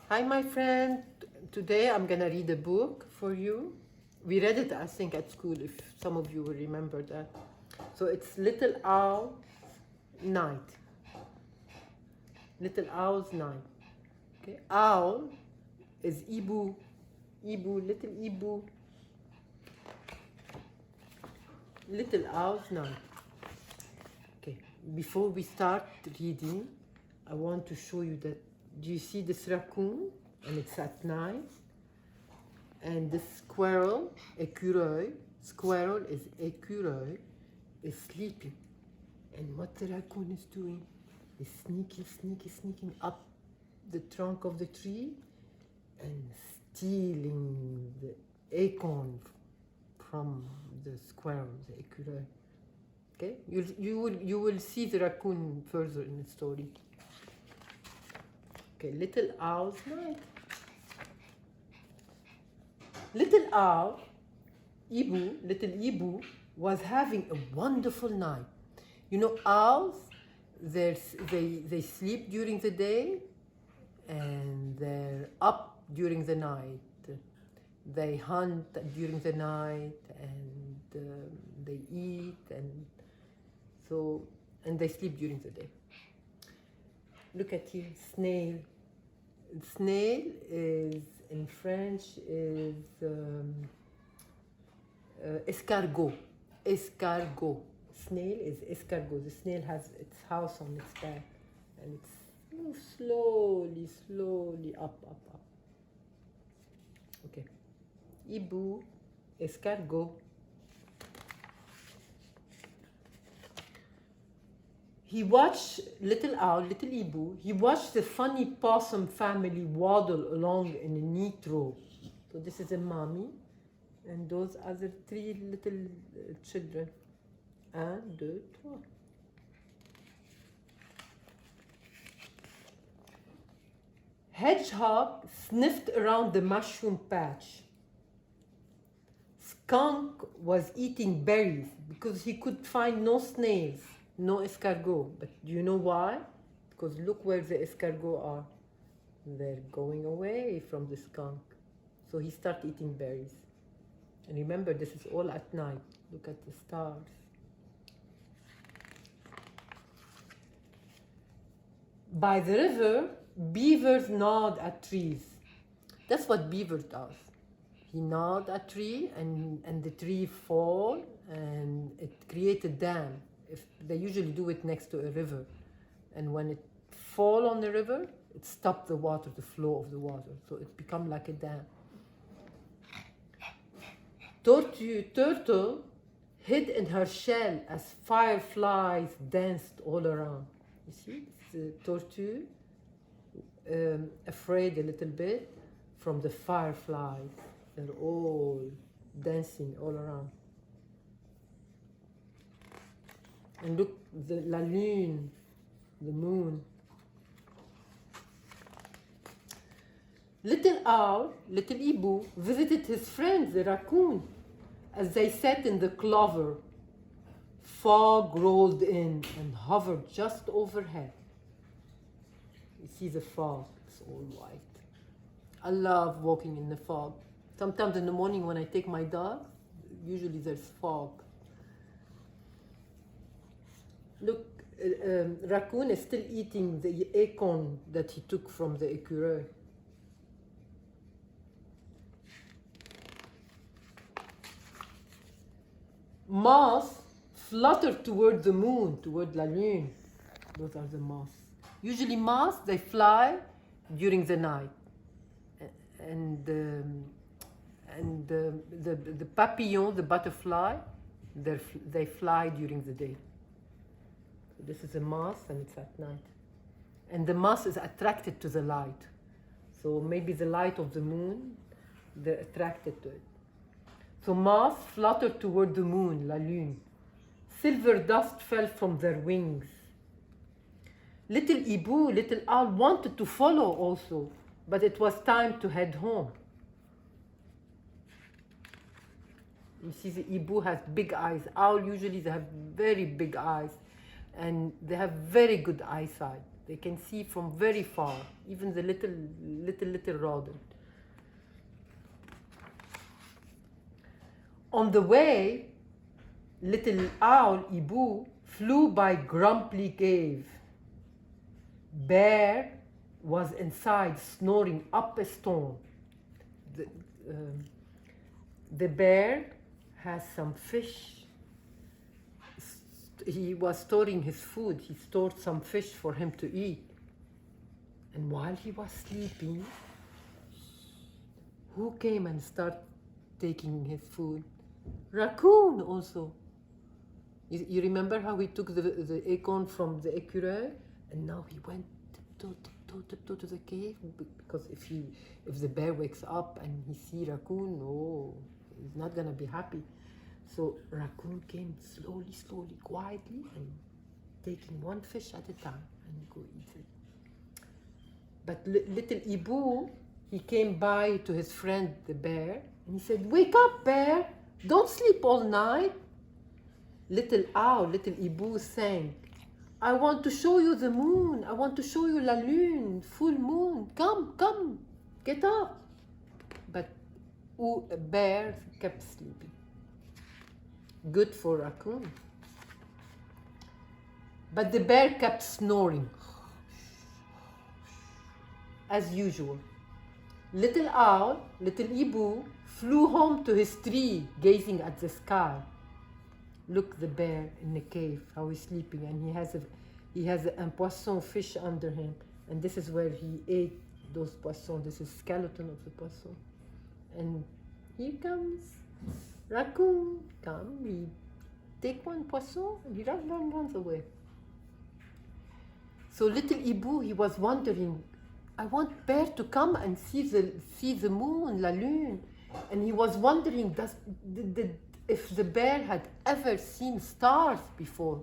Hi, my friend. Today I'm gonna read a book for you. We read it, I think, at school, if some of you will remember that. So it's Little Owl Night. Little Owl's Night. Okay. Owl is Ibu. Ibu, little Ibu. Little Owl's Night. Okay. Before we start reading, I want to show you that. Do you see this raccoon? And it's at night. And the squirrel, écureuil, squirrel is écureuil, is sleeping. And what the raccoon is doing is sneaking up the trunk of the tree and stealing the acorn from the squirrel, the écureuil. Okay, you will see the raccoon further in the story. Okay, Little Owl's Night. Little Owl, little Ibu, was having a wonderful night. You know, owls, they sleep during the day and they're up during the night. They hunt during the night and they eat and they sleep during the day. Look at here, snail. Snail is in French is escargot. Escargot. Snail is escargot. The snail has its house on its back, and it's moves slowly up. Okay. Ibu, escargot. He watched Little Owl, Little Ibu. He watched the funny possum family waddle along in a neat row. So this is a mommy, and those are the three little children. Un, deux, trois. Hedgehog sniffed around the mushroom patch. Skunk was eating berries because he could find no snails. No escargot, but do you know why? Because look where the escargot are. They're going away from the skunk. So he started eating berries. And remember, this is all at night. Look at the stars. By the river, beavers gnawed at trees. That's what beaver does. He gnawed a tree and the tree fall and it creates a dam. If they usually do it next to a river, and when it fall on the river, it stops the water, the flow of the water, so it becomes like a dam. Turtle hid in her shell as fireflies danced all around. You see, the tortoise afraid a little bit from the fireflies. They're all dancing all around. And look, la lune, the moon. Little Owl, Little Ibu, visited his friend, the raccoon, as they sat in the clover. Fog rolled in and hovered just overhead. You see the fog, it's all white. I love walking in the fog. Sometimes in the morning when I take my dog, usually there's fog. Look, raccoon is still eating the acorn that he took from the écureuil. Moths flutter toward the moon, toward la lune. Those are the moths. Usually moths, they fly during the night. And the papillon, the butterfly, they fly during the day. This is a moth and it's at night. And the moth is attracted to the light. So maybe the light of the moon, they're attracted to it. So moths fluttered toward the moon, la lune. Silver dust fell from their wings. Little Ibu, Little Owl wanted to follow also, but it was time to head home. You see the Ibu has big eyes. Owl usually they have very big eyes. And they have very good eyesight. They can see from very far, even the little rodent. On the way, little owl Ibu flew by Grumpy Cave. Bear was inside snoring up a storm. The bear has some fish. He was storing his food. He stored some fish for him to eat. And while he was sleeping, who came and started taking his food? Raccoon also. You remember how he took the acorn from the écureuil, and now he went tiptoe to the cave, because if the bear wakes up and he see raccoon, oh, he's not gonna be happy. So raccoon came slowly, quietly, and taking one fish at a time and go eat it. But little Ibu, he came by to his friend the bear, and he said, "Wake up, bear! Don't sleep all night." Little owl, little Ibu sang, "I want to show you the moon. I want to show you la lune, full moon. Come, get up." But bear kept sleeping. Good for raccoon. But the bear kept snoring, as usual. Little owl, little Ibu, flew home to his tree, gazing at the sky. Look, the bear in the cave, how he's sleeping, and he has a poisson fish under him, and this is where he ate those poissons. This is skeleton of the poisson. And here comes raccoon. Come, he take one poisson and he runs away. So little Ibu, he was wondering, I want bear to come and see the moon, la lune. And he was wondering if the bear had ever seen stars before.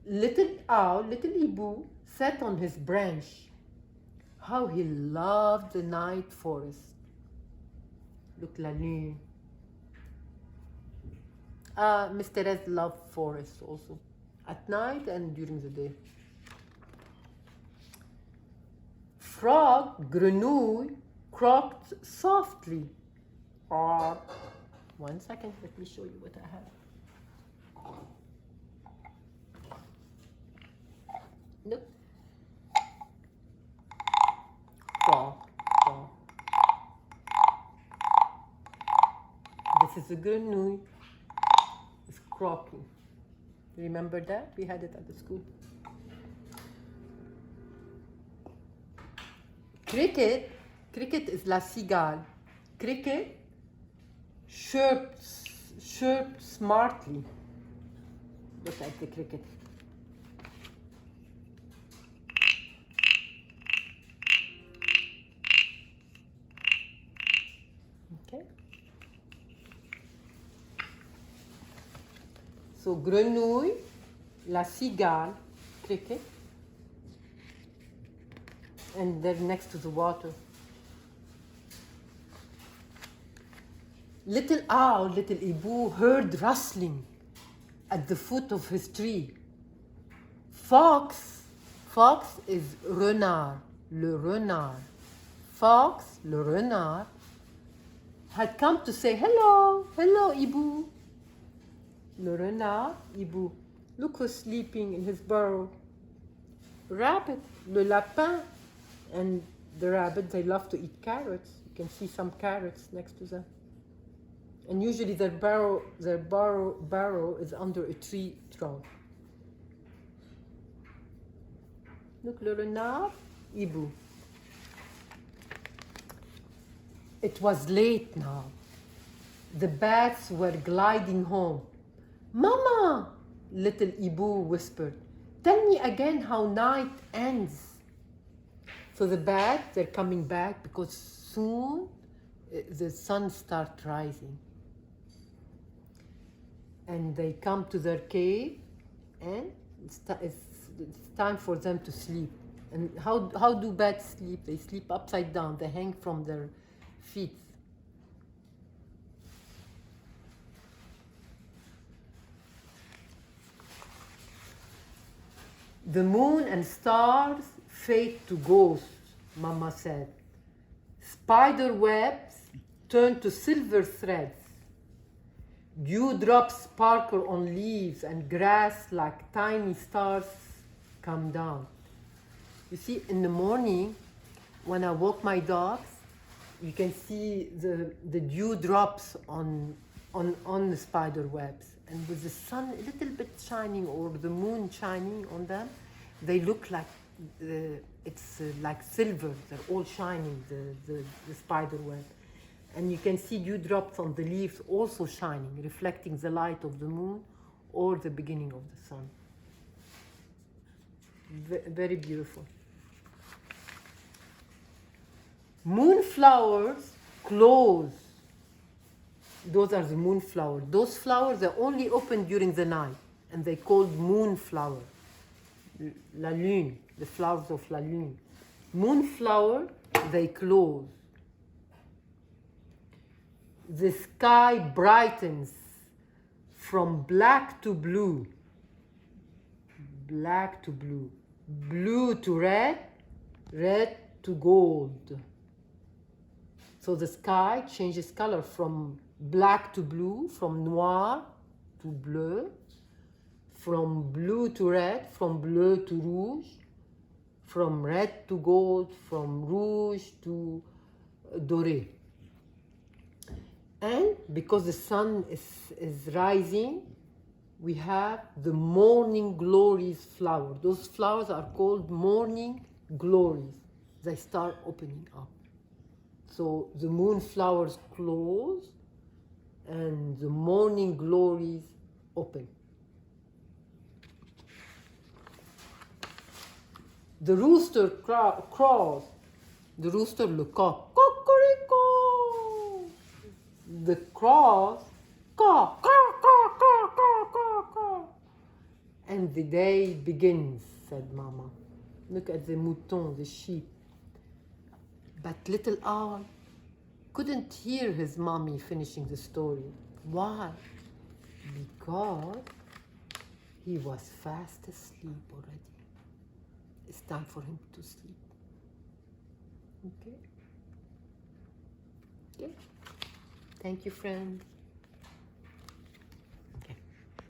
Little owl, little Ibu, sat on his branch. How he loved the night forest. Look, la lune. Miss Therese loved forest also, at night and during the day. Frog, grenouille, croaked softly. One second, let me show you what I have. Look. Frog. This is a grenouille. It's croaking. Remember that? We had it at the school. Cricket is la cigale. Cricket chirps smartly. Look at the cricket. Okay. So grenouille, la cigale, cricket, and they're next to the water. Little owl, little Ibu, heard rustling at the foot of his tree. Fox is renard, le renard. Fox, le renard, had come to say hello, Ibu. Le renard, Ibu. Look who's sleeping in his burrow. Rabbit, le lapin, and the rabbit, they love to eat carrots. You can see some carrots next to them. And usually their burrow is under a tree trunk. Look, le renard, Ibu. It was late now. The bats were gliding home. Mama, little Ibu whispered, tell me again how night ends. So the bats, they're coming back because soon the sun starts rising. And they come to their cave, and it's time for them to sleep. And how do bats sleep? They sleep upside down. They hang from their feet. The moon and stars fade to ghosts, Mama said. Spider webs turn to silver threads. Dewdrops sparkle on leaves and grass like tiny stars come down. You see, in the morning, when I walk my dogs, you can see the dewdrops on the spider webs. And with the sun a little bit shining or the moon shining on them, they look like it's like silver. They're all shining, the spider web. And you can see dewdrops on the leaves also shining, reflecting the light of the moon or the beginning of the sun. Very beautiful. Moonflowers close. Those are the moonflowers. Those flowers are only open during the night, and they're called moonflower. La lune, the flowers of la lune. Moonflower, they close. The sky brightens from black to blue, black to blue, blue to red, red to gold. So the sky changes color from black to blue, from noir to bleu, from blue to red, from bleu to rouge, from red to gold, from rouge to doré. And because the sun is rising, we have the morning glories flower. Those flowers are called morning glories. They start opening up. So the moonflowers close and the morning glories open. The rooster crows. The rooster, le coq, cocorico. The crows, caw, caw, caw, caw, caw, caw, caw. And the day begins, said Mama. Look at the mouton, the sheep. But little Owl couldn't hear his mommy finishing the story. Why? Because he was fast asleep already. It's time for him to sleep. Okay? Okay. Thank you, friends.